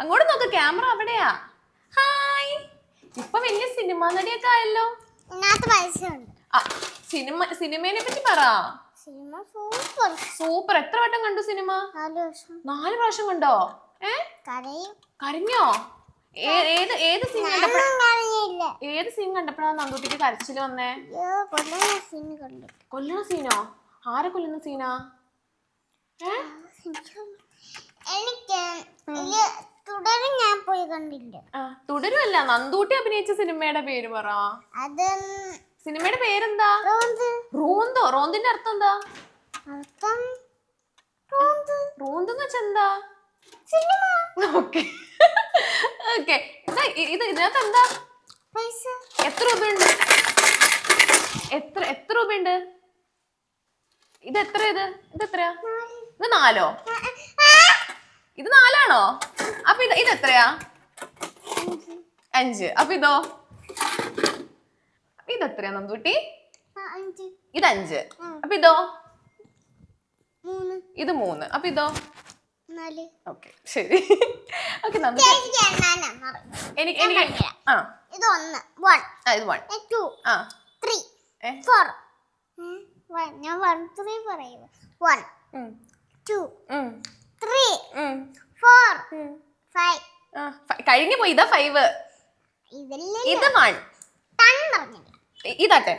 അങ്ങോട്ട് നോക്ക്, ക്യാമറ അവിടെയാ. ഹായ്. ഇപ്പൊ വലിയ സിനിമ നടിയൊക്കെ ആയല്ലോ. സിനിമയെ പറ്റി പറ. സൂപ്പർ. എത്ര വട്ടം കണ്ടു സിനിമ? 4 പ്രാവശ്യം കണ്ടോ? കരഞ്ഞോ? ഏത് സീൻ കണ്ടപ്പോഴാണ് നന്ദൂട്ടിക്ക് കരച്ചില് വന്നേ? കൊല്ലണ സീനോ? ആരെ കൊല്ലുന്ന സീനാ? തുടരുമല്ല, നന്ദൂട്ടി അഭിനയിച്ച സിനിമയുടെ പേര് പറ. സിനിമയുടെ പേരെന്താ? റോന്തോ? റോന്തിന്റെ അർത്ഥം എന്താ? റോന്തെന്ന് വെച്ചാ എന്താ? ഇതിനകത്ത് എന്താ? എത്ര രൂപയുണ്ട്? എത്ര രൂപയുണ്ട്? ഇതെത്രയാ? ഇത് 4? ഇത് 4ആണോ? അപ്പൊ ഇതെത്രയാ? 5. അപ്പൊ ഇതെത്രയാ നന്ദൂട്ടി? ഇത് 5. അപ്പൊ ഇത് 3. അപ്പൊ ഓക്കെ, ശരി. ഓക്കെ നന്ദൂട്ടി, എനിക്ക് ഇത് 1 ഇത് 1 2 3 4 ഞാൻ 1 3 പറയൂ. 1 2 3 4 5 കഴിഞ്ഞു പോയി. ഇതാ 5. ഇത് 1 ഇതാട്ടെ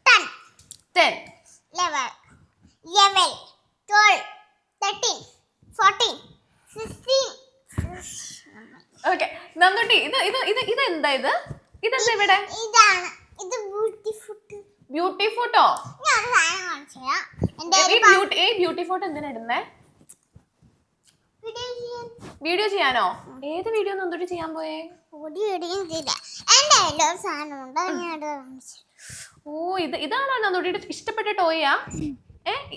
10 11 12 13 14 16. ഓക്കെ നന്ദൂട്ടി, ഇതെന്താ? ഇതെന്താ ഇവിടെ? Beauty photo. ബ്യൂട്ടി ഫോട്ടോ എന്തിനാ ഇടുന്നേ? വീഡിയോ ചെയ്യാനോ? ഏത് വീഡിയോ നന്ദൂട്ടി ചെയ്യാൻ പോയേ? ഓ, ഇതാണോ നന്ദൂട്ടിയുടെ ഇഷ്ടപ്പെട്ട ടോയാ?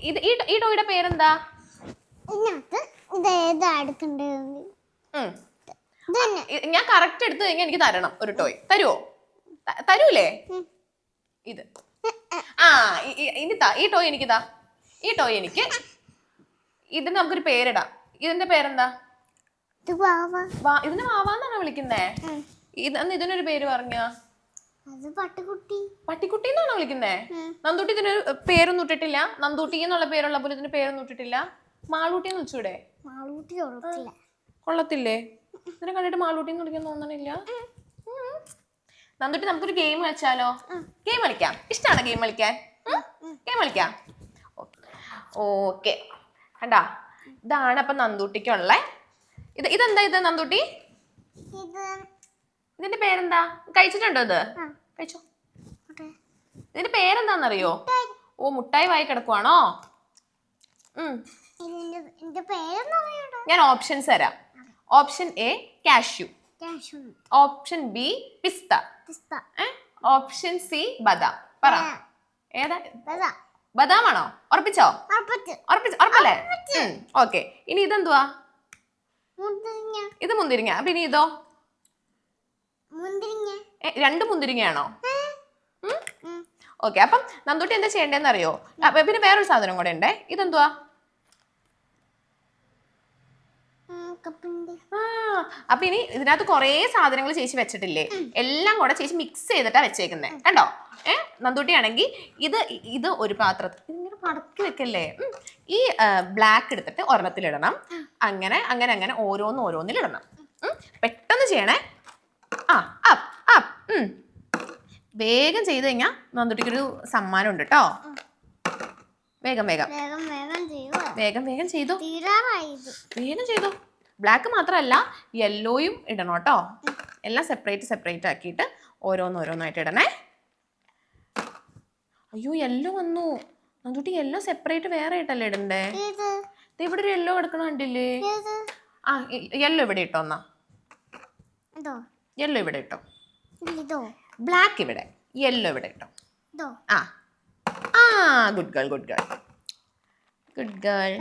ഈ ടോയുടെ പേരെന്താ? ഞാൻ കറക്റ്റ് എടുത്തു കഴിഞ്ഞാൽ എനിക്ക് തരണം ഒരു ടോയ്. തരൂലേ? ഇത് ഈ ടോയ് എനിക്കിതാ. ഈ ടോയ് എനിക്ക്. ഇതിന് നമുക്കൊരു പേരിടാം. ഇതിന്റെ പേരെന്താ? ഇതിന് വാവാന്നാണോ വിളിക്കുന്നേ? ഇതിനൊരു പേര് പറഞ്ഞ? പട്ടിക്കുട്ടി എന്നാണോ വിളിക്കുന്നേ? നന്ദൂട്ടി ഇതിനൊരു പേരൊന്നും ഇട്ടിട്ടില്ല. നന്ദൂട്ടി എന്നുള്ള പേരുള്ള പോലെ ഇതിന് പേരൊന്നും ഇട്ടിട്ടില്ല. മാളൂട്ടി എന്ന് വിളിച്ചൂടെ? കൊള്ളത്തില്ലേ? ഇതിനെ കണ്ടിട്ട് മാളൂട്ടി എന്ന് വിളിക്കാൻ തോന്നണില്ല. നന്ദൂട്ടി, നമുക്കൊരു ഗെയിം കളിച്ചാലോ? ഗെയിം കളിക്കാം. ഇഷ്ടമാണോ ഗെയിം കളിക്കാൻ? ഗെയിം കളിക്കാം. ഓക്കെ, കണ്ടാ? ഇതാണ് അപ്പൊ നന്ദൂട്ടിക്കുള്ള ഇതെന്താ? ഇത് നന്ദൂട്ടി, ഇതിന്റെ പേരെന്താ? കഴിച്ചിട്ടുണ്ടോ ഇത്? കഴിച്ചോ. ഇതിന്റെ പേരെന്താന്നറിയോ? ഓ, മുട്ടായി വായി കിടക്കുവാണോ? ഞാൻ ഓപ്ഷൻസ് തരാം. Option A cashew, option B pista, option C ബദാം. പറ, ഏതാ? ബദാമാണോ? ഉറപ്പിച്ചോ? ഉറപ്പല്ലേ? ഓക്കെ, ഇനി ഇതെന്തുവാ? ഇത് മുന്തിരിങ്ങ. അപ്പൊ ഇനി ഇതോ? 2 മുന്തിരിങ്ങയാണോ? ഓക്കെ, അപ്പം നന്ദൂട്ടി എന്താ ചെയ്യേണ്ടതെന്ന് അറിയോ? പിന്നെ വേറൊരു സാധനം കൂടെ ഉണ്ടേ. ഇതെന്തുവാ? അപ്പൊ ഇനി ഇതിനകത്ത് കൊറേ സാധനങ്ങൾ ചേച്ചി വെച്ചിട്ടില്ലേ? എല്ലാം കൂടെ ചേച്ചി മിക്സ് ചെയ്തിട്ടാ വെച്ചേക്കുന്നേ. കണ്ടോ? നന്ദൂട്ടി ആണെങ്കിൽ ഇത് ഒരു പാത്രത്തിൽ ഇങ്ങനെ മടക്കി വെക്കല്ലേ. ഈ ബ്ലാക്ക് എടുത്തിട്ട് ഒരെണ്ണത്തിലിടണം. അങ്ങനെ അങ്ങനെ അങ്ങനെ ഓരോന്നിലിടണം. പെട്ടെന്ന് ചെയ്യണേ. വേഗം ചെയ്ത് കഴിഞ്ഞാൽ നന്ദൂട്ടിക്കൊരു സമ്മാനം ഉണ്ട് കേട്ടോ. വേഗം ചെയ്തു. വേഗം ചെയ്തു. ബ്ലാക്ക് മാത്രമല്ല, യെല്ലോയും ഇടണം കേട്ടോ. എല്ലാം സെപ്പറേറ്റ് ആക്കിയിട്ട് ഓരോന്നായിട്ട് ഇടണേ. അയ്യോ, യെല്ലോ വന്നു. നന്ദൂട്ടി, യെല്ലോ സെപ്പറേറ്റ് വേറെ ആയിട്ടല്ലേ ഇടണ്ടേ? ഇവിടെ ഒരു യെല്ലോ കിടക്കണ കണ്ടില്ലേ? യെല്ലോ ഇവിടെ ഇട്ടോ. എന്നാ യെല്ലോ ഇവിടെ ഇട്ടോ. ബ്ലാക്ക് ഇവിടെ, യെല്ലോ ഇവിടെ ഇട്ടോ. Good girl.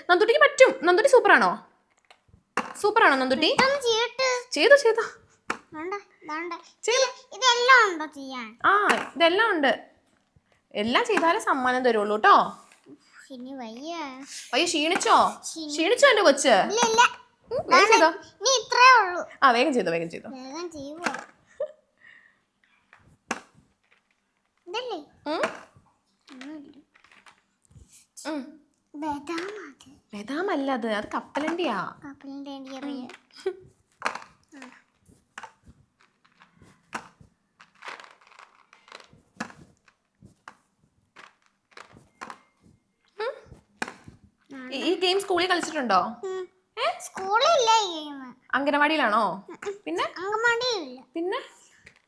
നന്ദൂട്ടിക്ക് പറ്റും. നന്ദൂട്ടി സൂപ്പറാണോ നന്ദൂട്ടി? ചെയ്തോ. ഇതെല്ലാം ഉണ്ട്. എല്ലാം ചെയ്താലേ സമ്മാനം തരുള്ളൂ കേട്ടോ. വയ്യ, ക്ഷീണിച്ചോ എന്റെ കൊച്ച്? വേഗം ചെയ്തോ. ഇനി ഇത്രേ ഉള്ളൂ. ആ വേഗം ചെയ്തോ, വേഗം ചെയ്തോ. വേഗം ചെയ്യുവോ? ഇതല്ലേ ബദാമല്ല അത് കപ്പലണ്ടിയാ. കപ്പലിന്റെ അറിയാം. ഈ ഗെയിം സ്കൂളിൽ കളിച്ചിട്ടുണ്ടോ? സ്കൂളില്ല ഈ ഗെയിം. അംഗനവാടിയിലാണോ? പിന്നെ അംഗനവാടിയില്ല. പിന്നെ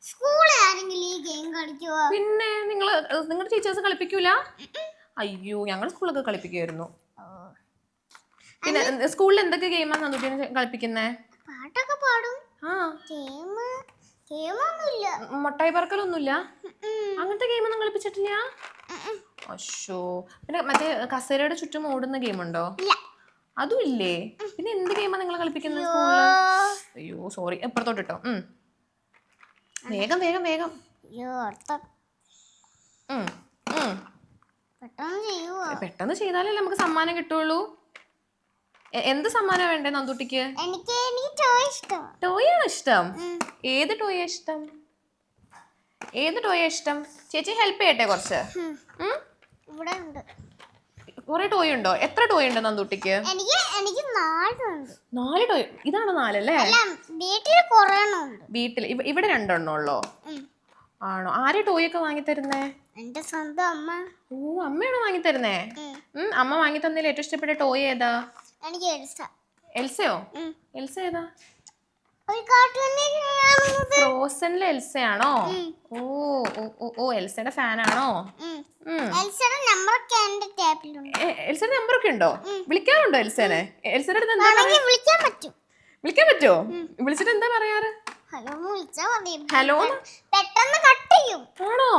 സ്കൂളിൽ ആരെങ്കിലും ഈ ഗെയിം കളിക്കുവോ? പിന്നെ നിങ്ങളുടെ ടീച്ചേഴ്സ് കളിപ്പിക്കൂല? അയ്യോ, ഞങ്ങൾ സ്കൂളൊക്കെ കളിപ്പിക്കുമായിരുന്നു. പിന്നെ സ്കൂളിൽ എന്തൊക്കെ ഗെയിമാണ് നന്ദുട്ടിനെ കളിപ്പിക്കുന്നേ? പാട്ടൊക്കെ പാടും. ആ, ഗെയിമൊന്നുമില്ല. മുട്ടായി പറക്കലൊന്നുമില്ല? അങ്ങനത്തെ ഗെയിമൊന്നും കളിപ്പിച്ചിട്ടില്ല? അശോ. പിന്നെ മറ്റേ കസേരയുടെ ചുറ്റും ഓടുന്ന ഗെയിമുണ്ടോ? അതും ഇല്ലേ? പിന്നെ എന്ത് ഗെയിമാണ് നിങ്ങൾ കളിപ്പിക്കുന്നത് സ്കൂളില്? അയ്യോ സോറി, എപ്പുറത്തോട്ടിട്ടോ. വേഗം വേഗം വേഗം. പെട്ടെന്ന് ചെയ്താലല്ലേ നമുക്ക് സമ്മാനം കിട്ടുള്ളൂ. എന്ത് സമ്മാനം വേണ്ടേ നന്ദുട്ടിക്ക്? ടോയ് ആണോ ഇഷ്ടം? ഏത് ടോയാ ഇഷ്ടം? ചേച്ചി ഹെൽപ്പ് ചെയ്യട്ടെ കുറച്ച്? കുറെ ടോയ് ഉണ്ടോ? എത്ര ടോയ് ഉണ്ട് നന്ദുട്ടിക്ക്? എനിക്ക് 4 ടോയ്. ഇതാണ് 4 അല്ലേ? വീട്ടിൽ ഇവിടെ 2 എണ്ണം ഉള്ളോ? ആണോ? ആരെ ടോയ് ഒക്കെ വാങ്ങി തരുന്നേ? എന്റെ സ്വന്തം അമ്മ. ഓ, അമ്മയാണോ വാങ്ങി തരുന്നേ? അമ്മ വാങ്ങി തന്നതിൽ ഏറ്റവും ഇഷ്ടപ്പെട്ട ടോയ് ഏതാ? എനിക്ക് എൽസയോ? എൽസ ഏതാ? ഫ്രോസനിലെ എൽസയാണോ? ഓ ഓ ഓ ഓ, എൽസയുടെ ഫാനാണോ? എൽസയുടെ നമ്പർ ഒക്കെ ഉണ്ടോ? വിളിക്കാറുണ്ടോ എൽസേനെ? എൽസയുടെ അടുത്ത് എന്താ വിളിക്കാൻ പറ്റുമോ? വിളിച്ചിട്ട് എന്താ പറയാറ്? ഹലോ. പെട്ടെന്ന് കട്ട് ചെയ്യും. ആണോ?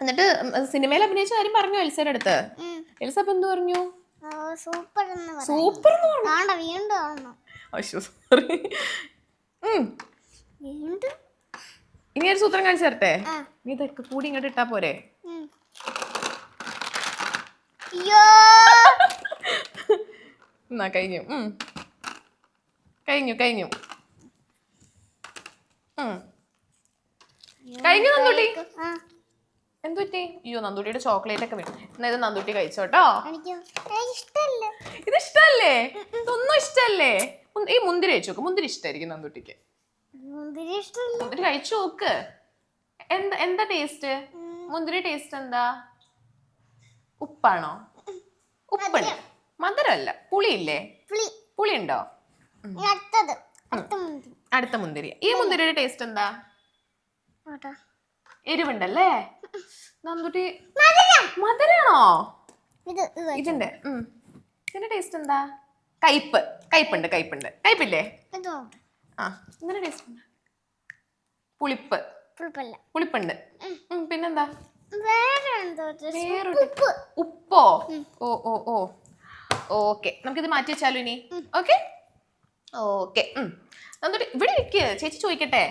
എന്നിട്ട് സിനിമയിൽ അഭിനയിച്ച കാര്യം പറഞ്ഞോ എൽസയുടെ അടുത്ത്? എൽസ അപ്പൊ എന്ത് പറഞ്ഞു? സൂപ്പർ. ഇനി ഒരു സൂത്രം കാണിച്ചു തരട്ടെ? നീ ഇതൊക്കെ കൂടി ഇങ്ങോട്ട് ഇട്ടാ പോരെ? എന്നാ കഴിഞ്ഞു. കഴിഞ്ഞു കഴിഞ്ഞു നന്ദുട്ടി. എന്തുപറ്റി? അയ്യോ, നന്ദുട്ടിയുടെ ചോക്ലേറ്റ് ഒക്കെ വീണു. എന്നാ ഇത് നന്ദുട്ടി കഴിച്ചോട്ടോ. ഇത് ഇഷ്ടല്ലേ? ഇതൊന്നും ഇഷ്ടല്ലേ? ഈ മുന്തിരി കഴിച്ചു നോക്ക്. മുന്തിരി ഇഷ്ടമായിരിക്കും നന്ദുട്ടിക്ക്. മുന്തിരി കഴിച്ചു നോക്ക്. എന്താ ടേസ്റ്റ്? മുന്തിരി ടേസ്റ്റ് എന്താ? ഉപ്പാണോ? ഉപ്പുണ്ട്. മധുരമല്ല. പുളിയില്ലേ? പുളി ഉണ്ടോ? അടുത്ത മുന്തിരി. ഈ മുന്തിരിയുടെ ടേസ്റ്റ് എന്താ? എരിവുണ്ടല്ലേ? നന്ദുട്ടി മധുരാണോ? ഇതിന്റെ ടേസ്റ്റ് എന്താ? കയ്പുണ്ട്. കയ്പില്ലേ? ആ, ഇതിന്റെ ടേസ്റ്റ് എന്താ? പുളിപ്പുണ്ട്. പിന്നെന്താ? ഉപ്പോ? ഓ ഓ ഓ, ഓക്കെ. നമുക്കിത് മാറ്റി വെച്ചാലോ ഇനി? ഓക്കെ. നന്ദുട്ടി ഇവിടെ ഇരിക്ക്, ചേച്ചി ചോദിക്കട്ടെ?